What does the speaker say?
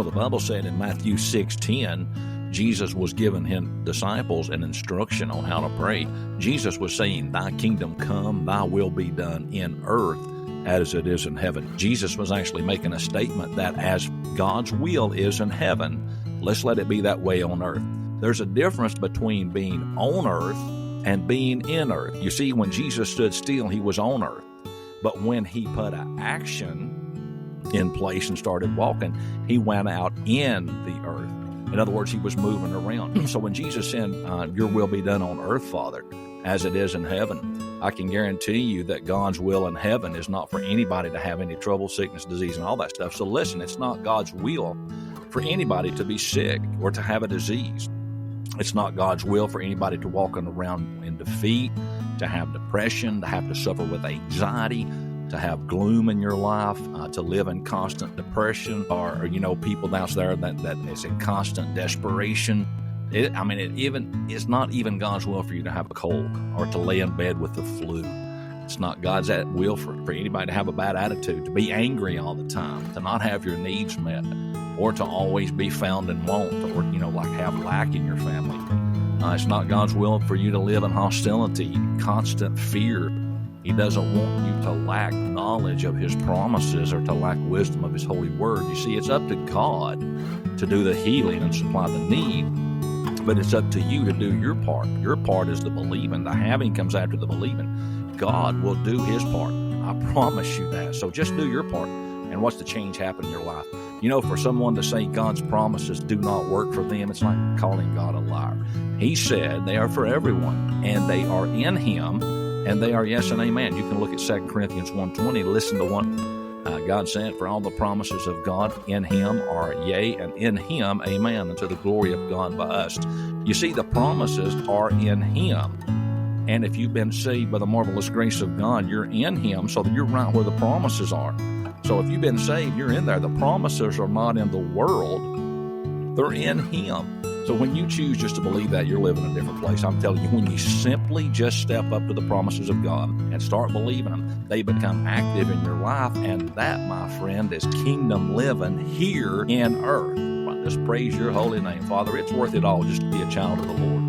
The Bible said in Matthew 6:10, Jesus was giving his disciples an instruction on how to pray. Jesus was saying, thy kingdom come, thy will be done in earth as it is in heaven. Jesus was actually making a statement that as God's will is in heaven, let's let it be that way on earth. There's a difference between being on earth and being in earth. You see, when Jesus stood still, he was on earth. But when he put an action in place and started walking, he went out in the earth. In other words, he was moving around. So when Jesus said, your will be done on earth, Father, as it is in heaven, I can guarantee you that God's will in heaven is not for anybody to have any trouble, sickness, disease, and all that stuff. So listen, it's not God's will for anybody to be sick or to have a disease. It's not God's will for anybody to walk around in defeat, to have depression, to have to suffer with anxiety, to have gloom in your life, to live in constant depression, or people out there that is in constant desperation. It's not even God's will for you to have a cold or to lay in bed with the flu. It's not God's will for anybody to have a bad attitude, to be angry all the time, to not have your needs met, or to always be found in want, or like have lack in your family. It's not God's will for you to live in hostility, constant fear. He doesn't want you to lack knowledge of his promises or to lack wisdom of his holy word. You see, it's up to God to do the healing and supply the need, but it's up to you to do your part. Your part is the believing. The having comes after the believing. God will do his part. I promise you that. So just do your part and watch the change happen in your life. For someone to say God's promises do not work for them, it's like calling God a liar. He said they are for everyone, and they are in him, and they are yes and amen. You can look at 2 Corinthians 1:20, listen to what God said, for all the promises of God in him are yea, and in him amen, unto the glory of God by us. You see, the promises are in him. And if you've been saved by the marvelous grace of God, you're in him, so that you're right where the promises are. So if you've been saved, you're in there. The promises are not in the world. They're in him. So when you choose just to believe that, you're living in a different place. I'm telling you, when you simply just step up to the promises of God and start believing them, they become active in your life. And that, my friend, is kingdom living here in earth. I just praise your holy name, Father. It's worth it all just to be a child of the Lord.